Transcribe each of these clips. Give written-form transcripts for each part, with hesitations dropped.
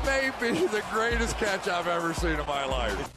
That may be the greatest catch I've ever seen in my life.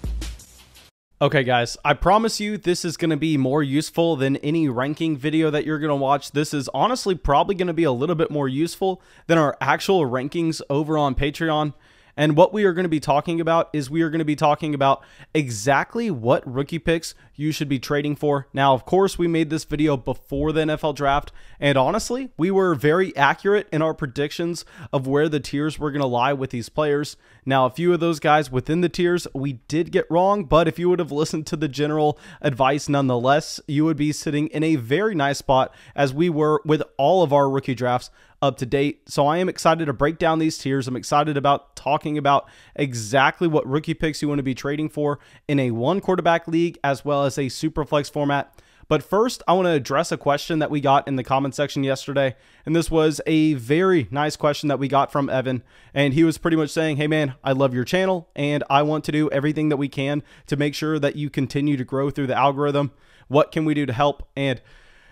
Okay guys, I promise you this is going to be more useful than any ranking video that you're going to watch. This is honestly probably going to be a little bit more useful than our actual rankings over on Patreon. And what we are going to be talking about is we are going to be talking about exactly what rookie picks you should be trading for. Now, of course, we made this video before the NFL draft, and honestly, we were very accurate in our predictions of where the tiers were going to lie with these players. Now, a few of those guys within the tiers we did get wrong, but if you would have listened to the general advice nonetheless, you would be sitting in a very nice spot as we were with all of our rookie drafts up to date. So I am excited to break down these tiers. I'm excited about talking about exactly what rookie picks you want to be trading for in a one quarterback league as well as a super flex format. But first, I want to address a question that we got in the comment section yesterday. And this was a very nice question that we got from Evan. And he was pretty much saying, hey man, I love your channel and I want to do everything that we can to make sure that you continue to grow through the algorithm. What can we do to help? And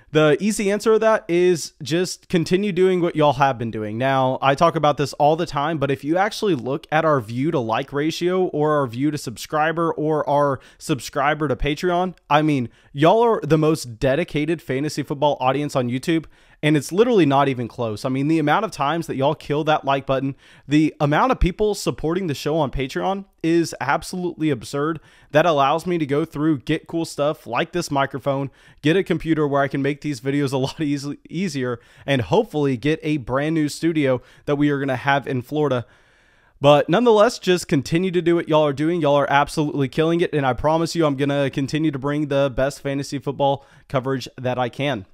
the easy answer to that is just continue doing what y'all have been doing. Now, I talk about this all the time, but if you actually look at our view to like ratio or our view to subscriber or our subscriber to Patreon, I mean, y'all are the most dedicated fantasy football audience on YouTube. And it's literally not even close. I mean, the amount of times that y'all kill that like button, the amount of people supporting the show on Patreon is absolutely absurd. That allows me to go through, get cool stuff like this microphone, get a computer where I can make these videos a lot easier, and hopefully get a brand new studio that we are going to have in Florida. But nonetheless, just continue to do what y'all are doing. Y'all are absolutely killing it. And I promise you, I'm going to continue to bring the best fantasy football coverage that I can.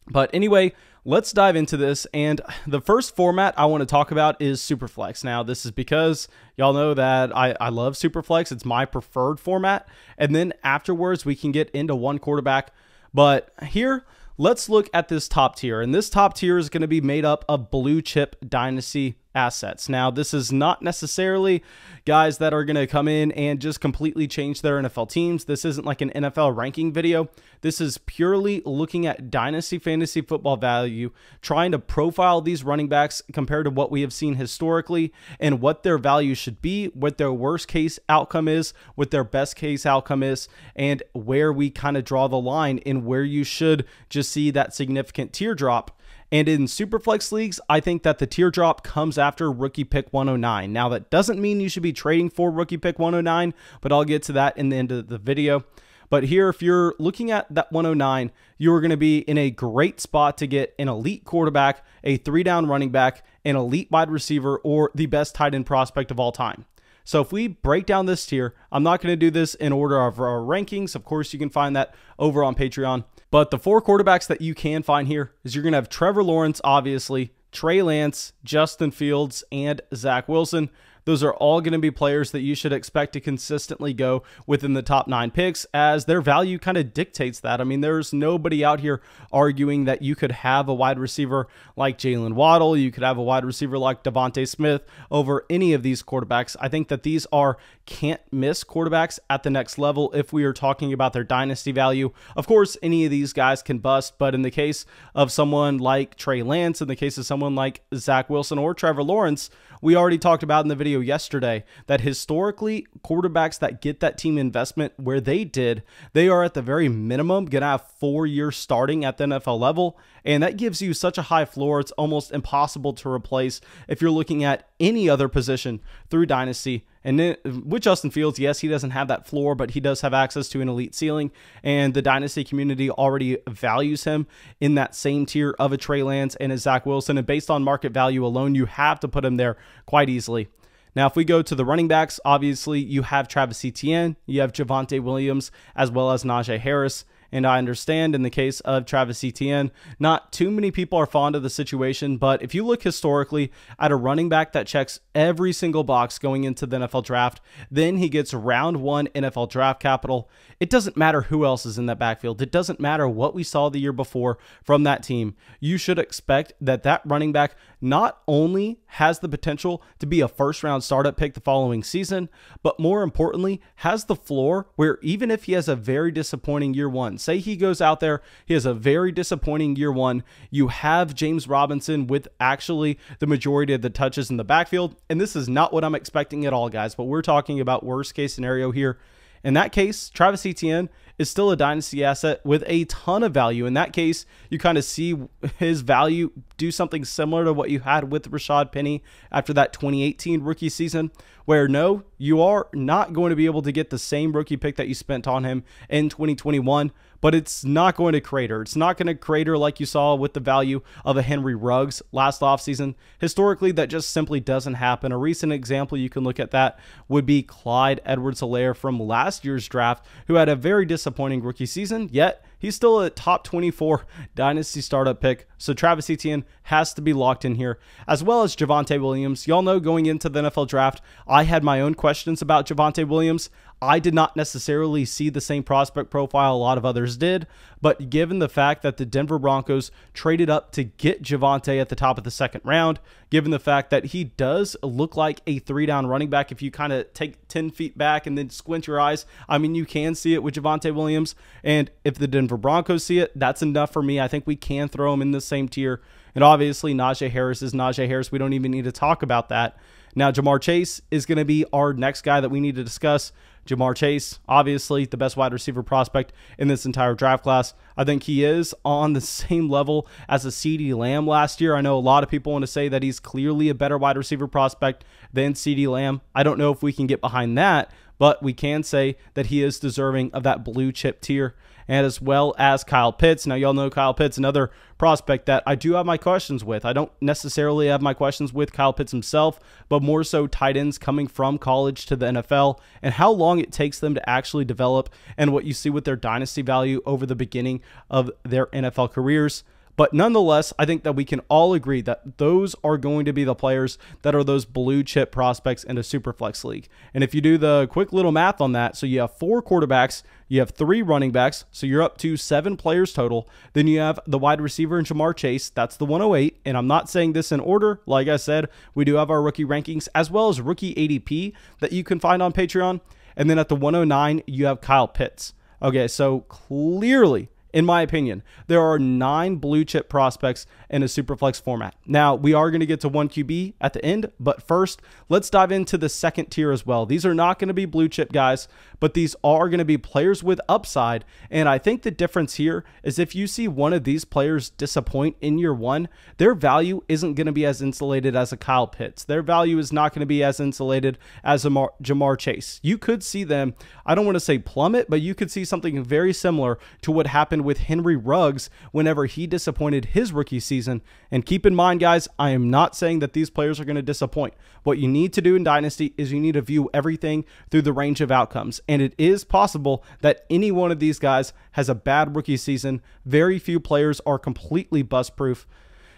But anyway, let's dive into this. And the first format I want to talk about is Superflex. Now, this is because y'all know that I love Superflex. It's my preferred format. And then afterwards, we can get into one quarterback. But here, let's look at this top tier. And this top tier is going to be made up of blue chip dynasty assets. Now, this is not necessarily guys that are going to come in and just completely change their NFL teams. This isn't like an NFL ranking video. This is purely looking at dynasty fantasy football value, trying to profile these running backs compared to what we have seen historically and what their value should be, what their worst case outcome is, what their best case outcome is, and where we kind of draw the line in where you should just see that significant teardrop. And in Superflex leagues, I think that the teardrop comes after rookie pick 109. Now, that doesn't mean you should be trading for rookie pick 109, but I'll get to that in the end of the video. But here, if you're looking at that 109, you are going to be in a great spot to get an elite quarterback, a 3-down running back, an elite wide receiver, or the best tight end prospect of all time. So if we break down this tier, I'm not going to do this in order of our rankings. Of course, you can find that over on Patreon. But the 4 quarterbacks that you can find here is you're going to have Trevor Lawrence, obviously, Trey Lance, Justin Fields, and Zach Wilson. Those are all going to be players that you should expect to consistently go within the top 9 picks as their value kind of dictates that. I mean, there's nobody out here arguing that you could have a wide receiver like Jalen Waddle. You could have a wide receiver like Devontae Smith over any of these quarterbacks. I think that these are can't miss quarterbacks at the next level if we are talking about their dynasty value. Of course, any of these guys can bust, but in the case of someone like Trey Lance, in the case of someone like Zach Wilson or Trevor Lawrence, we already talked about in the video yesterday that historically quarterbacks that get that team investment where they did, they are at the very minimum going to have 4 years starting at the NFL level. And that gives you such a high floor. It's almost impossible to replace if you're looking at any other position through Dynasty. And then with Justin Fields, yes, he doesn't have that floor, but he does have access to an elite ceiling. And the Dynasty community already values him in that same tier of a Trey Lance and a Zach Wilson. And based on market value alone, you have to put him there quite easily. Now, if we go to the running backs, obviously you have Travis Etienne, you have Javonte Williams, as well as Najee Harris. And I understand in the case of Travis Etienne, not too many people are fond of the situation, but if you look historically at a running back that checks every single box going into the NFL draft, then he gets round 1 NFL draft capital. It doesn't matter who else is in that backfield. It doesn't matter what we saw the year before from that team. You should expect that that running back not only has the potential to be a first-round startup pick the following season, but more importantly, has the floor where even if he has a very disappointing year 1, Say he goes out there, he has a very disappointing year one. You have James Robinson with actually the majority of the touches in the backfield, and this is not what I'm expecting at all, guys, but we're talking about worst case scenario here. In that case, Travis Etienne is still a dynasty asset with a ton of value. In that case, you kind of see his value do something similar to what you had with Rashad Penny after that 2018 rookie season, where no, you are not going to be able to get the same rookie pick that you spent on him in 2021, but it's not going to crater. It's not going to crater like you saw with the value of a Henry Ruggs last offseason. Historically, that just simply doesn't happen. A recent example you can look at that would be Clyde Edwards-Helaire from last year's draft, who had a very disappointing rookie season, yet he's still a top 24 dynasty startup pick. So Travis Etienne has to be locked in here, as well as Javonte Williams. Y'all know going into the NFL draft, I had my own questions about Javonte Williams. I did not necessarily see the same prospect profile a lot of others did, but given the fact that the Denver Broncos traded up to get Javonte at the top of the second round, given the fact that he does look like a 3-down running back, if you kind of take 10 feet back and then squint your eyes, I mean, you can see it with Javonte Williams, and if the Denver Broncos see it, that's enough for me. I think we can throw him in the same tier, and obviously Najee Harris is Najee Harris. We don't even need to talk about that. Now, Jamar Chase is going to be our next guy that we need to discuss. Jamar Chase, obviously the best wide receiver prospect in this entire draft class. I think he is on the same level as a CeeDee Lamb last year. I know a lot of people want to say that he's clearly a better wide receiver prospect than CeeDee Lamb. I don't know if we can get behind that, but we can say that he is deserving of that blue chip tier, and as well as Kyle Pitts. Now, y'all know Kyle Pitts, another prospect that I do have my questions with. I don't necessarily have my questions with Kyle Pitts himself, but more so tight ends coming from college to the NFL and how long it takes them to actually develop and what you see with their dynasty value over the beginning of their NFL careers. But nonetheless, I think that we can all agree that those are going to be the players that are those blue chip prospects in a Superflex league. And if you do the quick little math on that, so you have 4 quarterbacks, you have 3 running backs, so you're up to 7 players total. Then you have the wide receiver in Jamar Chase, that's the 108. And I'm not saying this in order. Like I said, we do have our rookie rankings as well as rookie ADP that you can find on Patreon. And then at the 109, you have Kyle Pitts. Okay, so clearly, in my opinion, there are 9 blue chip prospects in a Superflex format. Now, we are going to get to 1 QB at the end, but first, let's dive into the second tier as well. These are not going to be blue chip guys, but these are going to be players with upside, and I think the difference here is if you see one of these players disappoint in year one, their value isn't going to be as insulated as a Kyle Pitts. Their value is not going to be as insulated as a Jamar Chase. You could see them, I don't want to say plummet, but you could see something very similar to what happened with Henry Ruggs whenever he disappointed his rookie season. And keep in mind, guys, I am not saying that these players are going to disappoint. What you need to do in Dynasty is you need to view everything through the range of outcomes. And it is possible that any one of these guys has a bad rookie season. Very few players are completely bust-proof.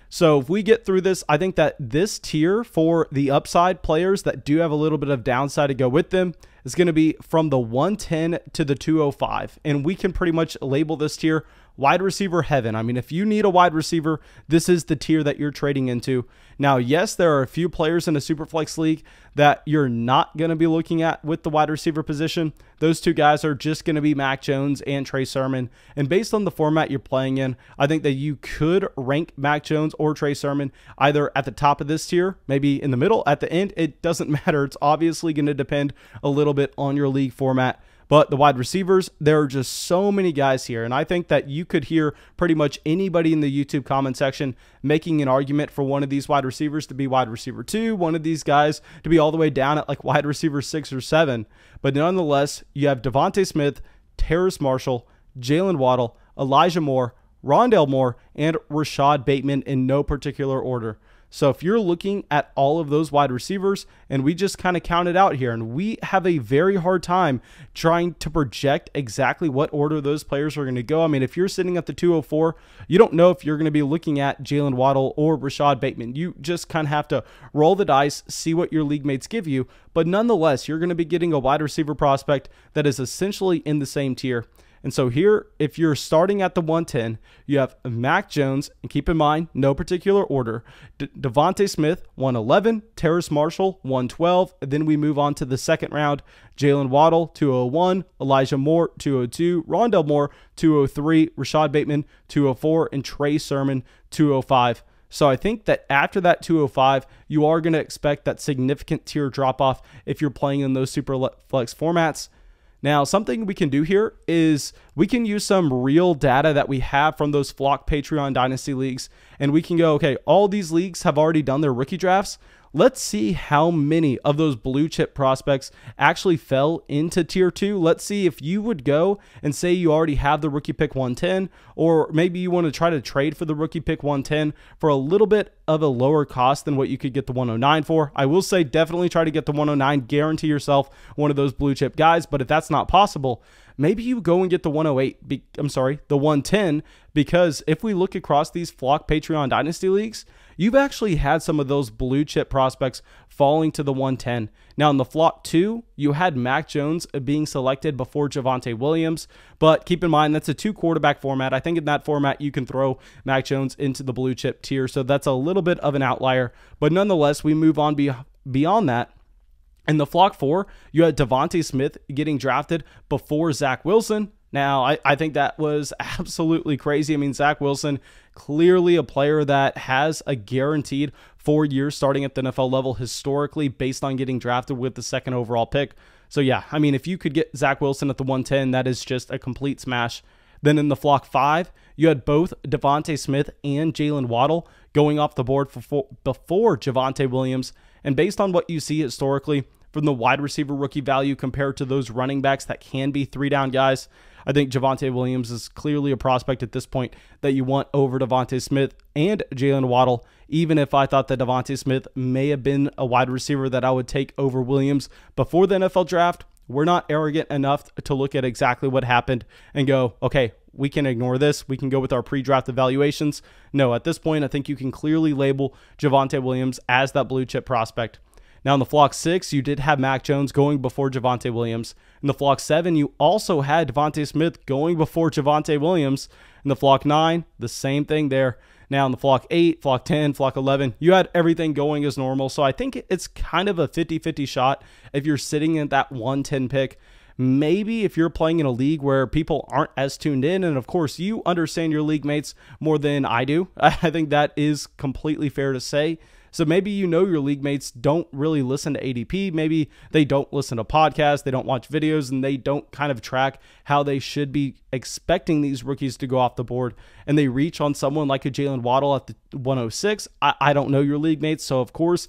So if we get through this, I think that this tier for the upside players that do have a little bit of downside to go with them is going to be from the 110 to the 205. And we can pretty much label this tier wide receiver heaven. I mean, if you need a wide receiver, this is the tier that you're trading into. Now, yes, there are a few players in a Superflex league that you're not going to be looking at with the wide receiver position. Those 2 guys are just going to be Mac Jones and Trey Sermon. And based on the format you're playing in, I think that you could rank Mac Jones or Trey Sermon either at the top of this tier, maybe in the middle, at the end. It doesn't matter. It's obviously going to depend a little bit on your league format. But the wide receivers, there are just so many guys here. And I think that you could hear pretty much anybody in the YouTube comment section making an argument for one of these wide receivers to be wide receiver 2, one of these guys to be all the way down at like wide receiver 6 or 7. But nonetheless, you have Devontae Smith, Terrace Marshall, Jalen Waddle, Elijah Moore, Rondale Moore, and Rashad Bateman in no particular order. So if you're looking at all of those wide receivers, and we just kind of counted out here, and we have a very hard time trying to project exactly what order those players are going to go. I mean, if you're sitting at the 204, you don't know if you're going to be looking at Jalen Waddle or Rashad Bateman. You just kind of have to roll the dice, see what your league mates give you. But nonetheless, you're going to be getting a wide receiver prospect that is essentially in the same tier. And so here, if you're starting at the 110, you have Mac Jones, and keep in mind, no particular order, Devontae Smith, 111, Terrace Marshall, 112, and then we move on to the second round, Jalen Waddle, 201, Elijah Moore, 202, Rondell Moore, 203, Rashad Bateman, 204, and Trey Sermon, 205. So I think that after that 205, you are going to expect that significant tier drop off if you're playing in those super flex formats. Now, something we can do here is we can use some real data that we have from those Flock Patreon Dynasty leagues, and we can go, okay, all these leagues have already done their rookie drafts. Let's see how many of those blue chip prospects actually fell into tier 2. Let's see if you would go and say you already have the rookie pick 110, or maybe you want to try to trade for the rookie pick 110 for a little bit of a lower cost than what you could get the 109 for. I will say definitely try to get the 109, guarantee yourself one of those blue chip guys, but if that's not possible, maybe you go and get the 108, the 110, because if we look across these Flock Patreon Dynasty leagues, you've actually had some of those blue chip prospects falling to the 110. Now in the Flock 2, you had Mac Jones being selected before Javonte Williams, but keep in mind that's a 2 quarterback format. I think in that format you can throw Mac Jones into the blue chip tier, so that's a little bit of an outlier, but nonetheless we move on beyond that. In the Flock 4, you had Devontae Smith getting drafted before Zach Wilson. Now, I think that was absolutely crazy. I mean, Zach Wilson, clearly a player that has a guaranteed 4 years starting at the NFL level historically based on getting drafted with the 2nd overall pick. So yeah, I mean, if you could get Zach Wilson at the 110, that is just a complete smash. Then in the Flock 5, you had both Devontae Smith and Jalen Waddle going off the board before Javonte Williams. And based on what you see historically from the wide receiver rookie value compared to those running backs that can be 3-down guys, I think Javonte Williams is clearly a prospect at this point that you want over Devontae Smith and Jalen Waddle, even if I thought that Devontae Smith may have been a wide receiver that I would take over Williams before the NFL draft. We're not arrogant enough to look at exactly what happened and go, okay, we can ignore this. We can go with our pre-draft evaluations. No, at this point, I think you can clearly label Javonte Williams as that blue chip prospect. Now in the Flock 6, you did have Mac Jones going before Javonte Williams. In the Flock 7, you also had Devontae Smith going before Javonte Williams. In the Flock 9, the same thing there. Now in the Flock 8, Flock 10, Flock 11, you had everything going as normal. So I think it's kind of a 50-50 shot if you're sitting at that 110 pick. Maybe if you're playing in a league where people aren't as tuned in, and of course you understand your league mates more than I do. I think that is completely fair to say. So maybe you know your league mates don't really listen to ADP. Maybe they don't listen to podcasts, they don't watch videos, and they don't kind of track how they should be expecting these rookies to go off the board. And they reach on someone like a Jalen Waddle at the 106. I don't know your league mates, so of course,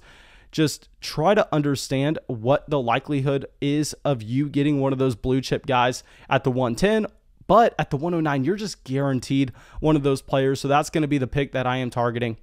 just try to understand what the likelihood is of you getting one of those blue chip guys at the 110. But at the 109, you're just guaranteed one of those players. So that's going to be the pick that I am targeting.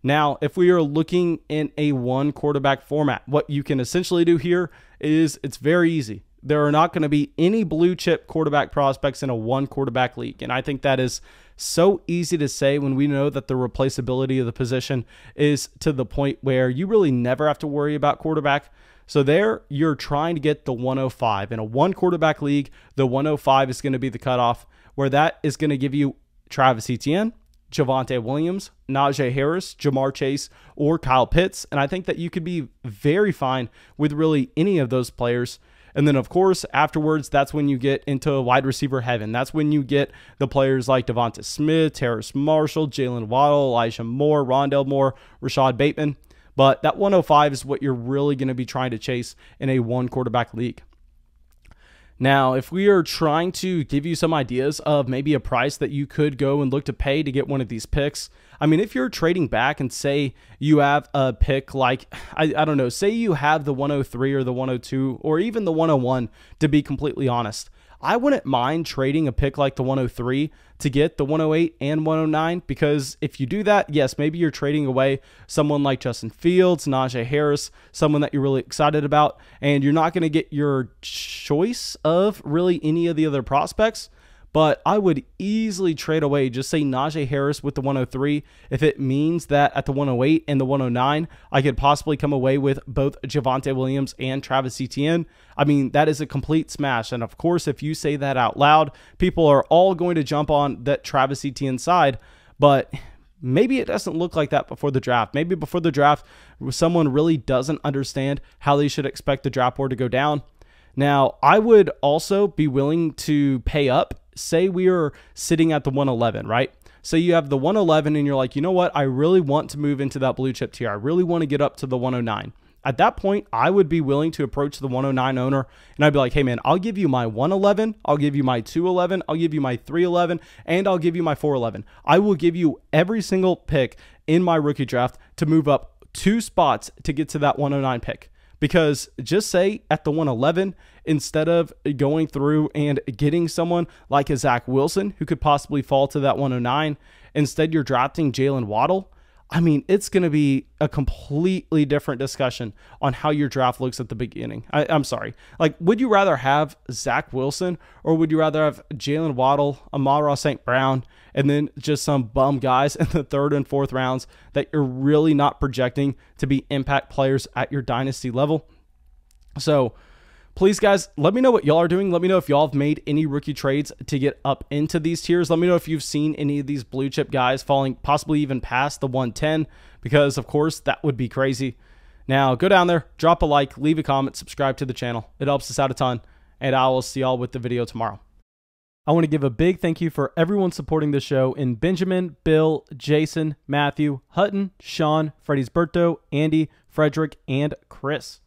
Now, if we are looking in a 1 quarterback format, what you can essentially do here is it's very easy. There are not going to be any blue chip quarterback prospects in a 1 quarterback league. And I think that is so easy to say when we know that the replaceability of the position is to the point where you really never have to worry about quarterback. So there you're trying to get the 105. In a 1 quarterback league, the 105 is going to be the cutoff, where that is going to give you Travis Etienne, Javonte Williams, Najee Harris, Jamar Chase, or Kyle Pitts. And I think that you could be very fine with really any of those players. And then, of course, afterwards, that's when you get into wide receiver heaven. That's when you get the players like Devonta Smith, Terrace Marshall, Jalen Waddle, Elijah Moore, Rondell Moore, Rashad Bateman. But that 105 is what you're really going to be trying to chase in a 1 quarterback league. Now, if we are trying to give you some ideas of maybe a price that you could go and look to pay to get one of these picks, I mean, if you're trading back and say you have a pick like, I don't know, say you have the 103 or the 102 or even the 101, to be completely honest, I wouldn't mind trading a pick like the 103 to get the 108 and 109, because if you do that, yes, maybe you're trading away someone like Justin Fields, Najee Harris, someone that you're really excited about, and you're not going to get your choice of really any of the other prospects. but I would easily trade away, just say Najee Harris with the 103, if it means that at the 108 and the 109, I could possibly come away with both Javonte Williams and Travis Etienne. I mean, that is a complete smash. And of course, if you say that out loud, people are all going to jump on that Travis Etienne side, but maybe it doesn't look like that before the draft. Maybe before the draft, someone really doesn't understand how they should expect the draft board to go down. Now, I would also be willing to pay up. Say we are sitting at the 111, right? So you have the 111 and you're like, you know what? I really want to move into that blue chip tier. I really want to get up to the 109. At that point, I would be willing to approach the 109 owner and I'd be like, hey man, I'll give you my 111, I'll give you my 211, I'll give you my 311, and I'll give you my 411. I will give you every single pick in my rookie draft to move up 2 spots to get to that 109 pick. Because just say at the 111, instead of going through and getting someone like a Zach Wilson who could possibly fall to that 109, instead you're drafting Jalen Waddle. I mean, it's going to be a completely different discussion on how your draft looks at the beginning. I'm sorry. Like, would you rather have Zach Wilson or would you rather have Jalen Waddle, Amon-Ra St. Brown, and then just some bum guys in the 3rd and 4th rounds that you're really not projecting to be impact players at your dynasty level? So please, guys, let me know what y'all are doing. Let me know if y'all have made any rookie trades to get up into these tiers. Let me know if you've seen any of these blue chip guys falling possibly even past the 110, because, of course, that would be crazy. Now, go down there, drop a like, leave a comment, subscribe to the channel. It helps us out a ton, and I will see y'all with the video tomorrow. I want to give a big thank you for everyone supporting the show in Benjamin, Bill, Jason, Matthew, Hutton, Sean, Freddie's Berto, Andy, Frederick, and Chris.